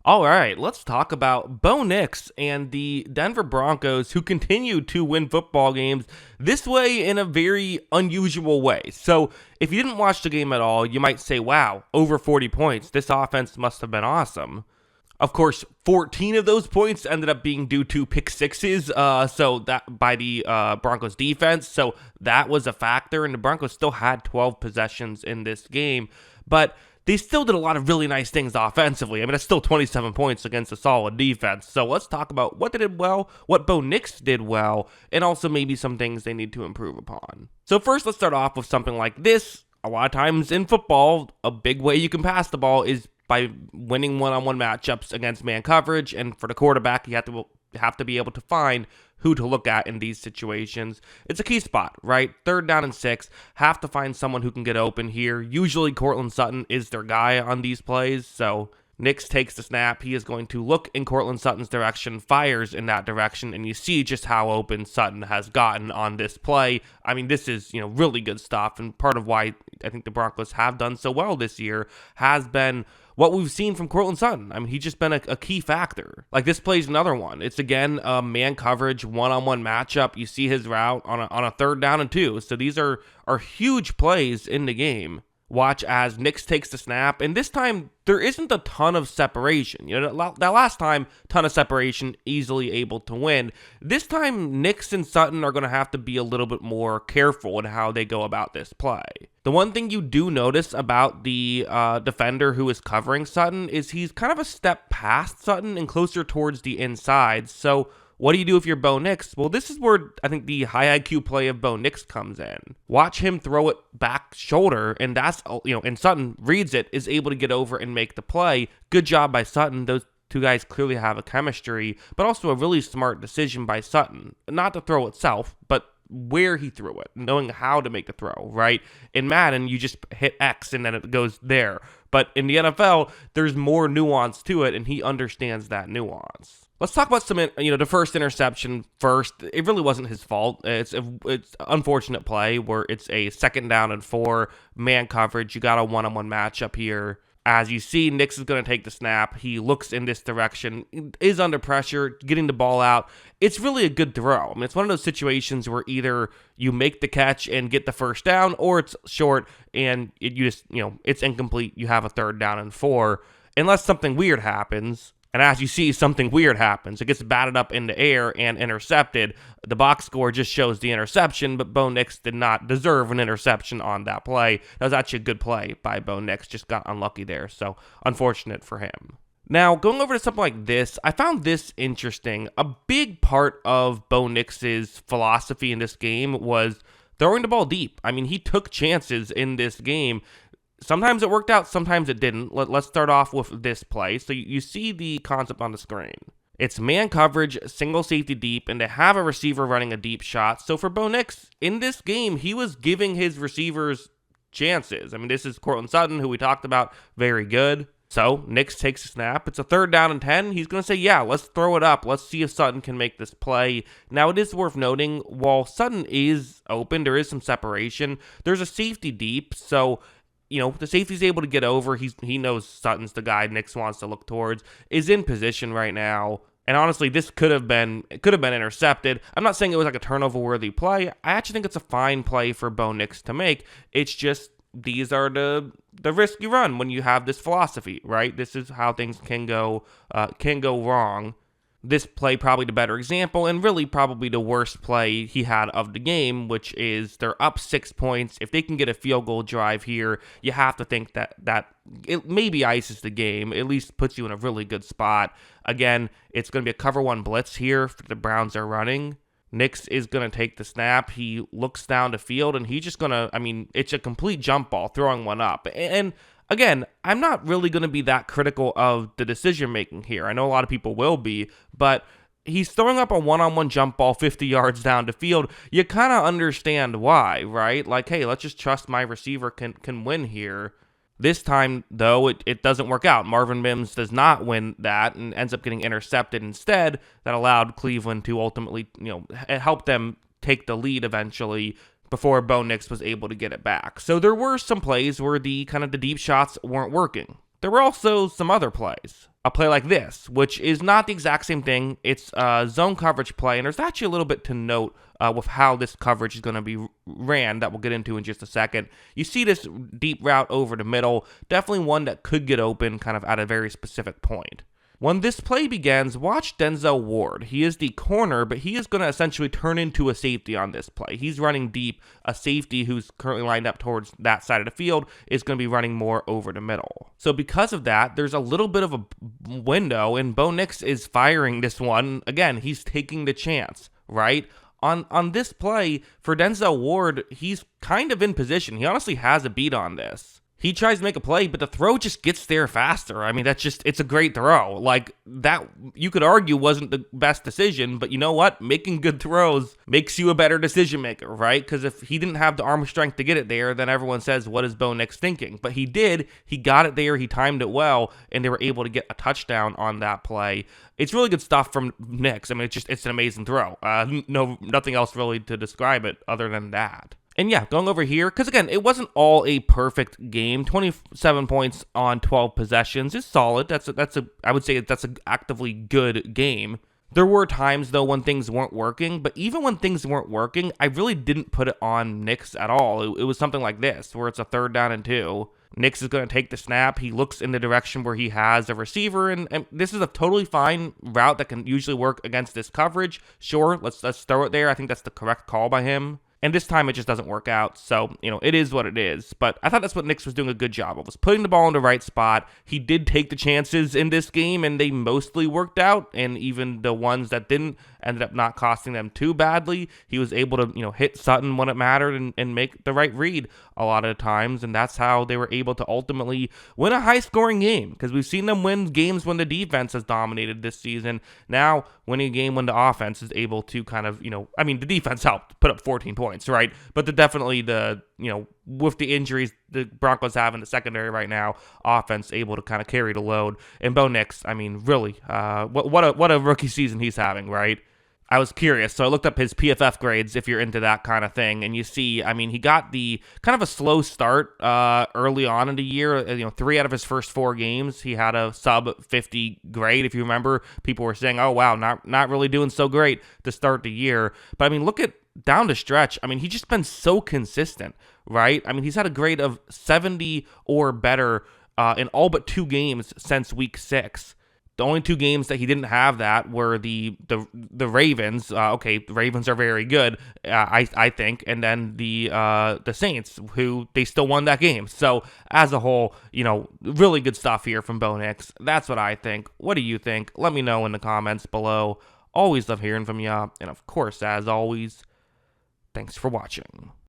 All right, let's talk about Bo Nix and the Denver Broncos, who continue to win football games this way in a very unusual way. So, if you didn't watch the game at all, you might say, wow, over 40 points. This offense must have been awesome. Of course, 14 of those points ended up being due to pick sixes, so that by the Broncos defense. So that was a factor, and the Broncos still had 12 possessions in this game, but they still did a lot of really nice things offensively. I mean, it's still 27 points against a solid defense. So let's talk about what they did well, what Bo Nix did well, and also maybe some things they need to improve upon. So first, let's start off with something like this. A lot of times in football, a big way you can pass the ball is by winning one-on-one matchups against man coverage, and for the quarterback, you have to be able to find who to look at in these situations. It's a key spot, right? 3rd down and 6, have to find someone who can get open here. Usually Courtland Sutton is their guy on these plays, so Nix takes the snap. He is going to look in Courtland Sutton's direction, fires in that direction, and you see just how open Sutton has gotten on this play. I mean, this is, really good stuff, and part of why I think the Broncos have done so well this year has been what we've seen from Courtland Sutton. I mean, he's just been a key factor. Like, this play's another one. It's, again, a man coverage, one-on-one matchup. You see his route on a 3rd down and 2. So these are huge plays in the game. Watch as Nix takes the snap, and this time there isn't a ton of separation. That last time, ton of separation, easily able to win. This time, Nix and Sutton are going to have to be a little bit more careful in how they go about this play. The one thing you do notice about the defender who is covering Sutton is he's kind of a step past Sutton and closer towards the inside. So what do you do if you're Bo Nix? Well, this is where I think the high IQ play of Bo Nix comes in. Watch him throw it back shoulder, and that's, and Sutton reads it, is able to get over and make the play. Good job by Sutton. Those two guys clearly have a chemistry, but also a really smart decision by Sutton. Not to throw itself, but where he threw it, knowing how to make the throw, right? In Madden, you just hit X and then it goes there. But in the NFL, there's more nuance to it, and he understands that nuance. Let's talk about some, the first interception first. It really wasn't his fault. It's unfortunate play where it's a 2nd down and 4, man coverage. You got a one-on-one matchup here. As you see, Nix is going to take the snap. He looks in this direction, is under pressure, getting the ball out. It's really a good throw. I mean, it's one of those situations where either you make the catch and get the 1st down, or it's short and it's incomplete. You have a 3rd down and 4, unless something weird happens. And as you see, something weird happens. It gets batted up in the air and intercepted. The box score just shows the interception, but Bo Nix did not deserve an interception on that play. That was actually a good play by Bo Nix, just got unlucky there, so unfortunate for him. Now, going over to something like this, I found this interesting. A big part of Bo Nix's philosophy in this game was throwing the ball deep. I mean, he took chances in this game. Sometimes it worked out, sometimes it didn't. Let's start off with this play. So you see the concept on the screen. It's man coverage, single safety deep, and they have a receiver running a deep shot. So for Bo Nix, in this game, he was giving his receivers chances. I mean, this is Courtland Sutton, who we talked about, very good. So Nix takes a snap. It's a 3rd down and 10. He's going to say, yeah, let's throw it up. Let's see if Sutton can make this play. Now, it is worth noting, while Sutton is open, there is some separation. There's a safety deep, so the safety's able to get over. He knows Sutton's the guy Nix wants to look towards, is in position right now. And honestly, this could have been intercepted. I'm not saying it was like a turnover-worthy play. I actually think it's a fine play for Bo Nix to make. It's just these are the risk you run when you have this philosophy, right? This is how things can go wrong. This play probably the better example, and really probably the worst play he had of the game, which is they're up 6 points. If they can get a field goal drive here, you have to think that it maybe ices the game, at least puts you in a really good spot. Again, it's going to be a cover 1 blitz here for the Browns are running. Nix is going to take the snap. He looks down the field, and he's just going to, it's a complete jump ball, throwing one up. And again, I'm not really going to be that critical of the decision-making here. I know a lot of people will be, but he's throwing up a one-on-one jump ball 50 yards down the field. You kind of understand why, right? Like, hey, let's just trust my receiver can win here. This time, though, it doesn't work out. Marvin Mims does not win that and ends up getting intercepted instead. That allowed Cleveland to ultimately, help them take the lead eventually before Bo Nix was able to get it back. So there were some plays where the deep shots weren't working. there were also some other plays. A play like this, which is not the exact same thing. It's a zone coverage play, and there's actually a little bit to note with how this coverage is going to be ran that we'll get into in just a second. You see this deep route over the middle, definitely one that could get open kind of at a very specific point. When this play begins, watch Denzel Ward. He is the corner, but he is going to essentially turn into a safety on this play. He's running deep. A safety who's currently lined up towards that side of the field is going to be running more over the middle. So because of that, there's a little bit of a window, and Bo Nix is firing this one. Again, he's taking the chance, right? On this play, for Denzel Ward, he's kind of in position. He honestly has a beat on this. He tries to make a play, but the throw just gets there faster. I mean, it's a great throw. Like, that, you could argue wasn't the best decision, but you know what? Making good throws makes you a better decision maker, right? Because if he didn't have the arm strength to get it there, then everyone says, what is Bo Nix thinking? But he did. He got it there. He timed it well, and they were able to get a touchdown on that play. It's really good stuff from Nix. I mean, it's an amazing throw. Nothing else really to describe it other than that. And yeah, going over here, because again, it wasn't all a perfect game. 27 points on 12 possessions is solid. I would say that's an actively good game. There were times, though, when things weren't working, but even when things weren't working, I really didn't put it on Nix at all. It was something like this, where it's a 3rd down and 2. Nix is going to take the snap. He looks in the direction where he has a receiver, and this is a totally fine route that can usually work against this coverage. Sure, let's throw it there. I think that's the correct call by him. And this time it just doesn't work out. So, it is what it is. But I thought that's what Nix was doing a good job of, was putting the ball in the right spot. He did take the chances in this game, and they mostly worked out. And even the ones that didn't ended up not costing them too badly. He was able to, hit Sutton when it mattered and make the right read a lot of the times. And that's how they were able to ultimately win a high-scoring game. Because we've seen them win games when the defense has dominated this season. Now, winning a game when the offense is able to kind of, the defense helped put up 14 points, right? But with the injuries the Broncos have in the secondary right now, offense able to kind of carry the load. And Bo Nix, really, what a rookie season he's having, right? I was curious, so I looked up his PFF grades if you're into that kind of thing, and you see, he got the kind of a slow start early on in the year. 3 out of his first 4 games, he had a sub 50 grade. If you remember, people were saying, "Oh wow, not really doing so great to start the year." But look at down the stretch. He's just been so consistent, right? He's had a grade of 70 or better in all but 2 games since week 6. The only 2 games that he didn't have that were the Ravens. The Ravens are very good, I think, and then the Saints, who they still won that game. So as a whole, really good stuff here from Bo Nix. That's what I think. What do you think? Let me know in the comments below. Always love hearing from you, and of course, as always, thanks for watching.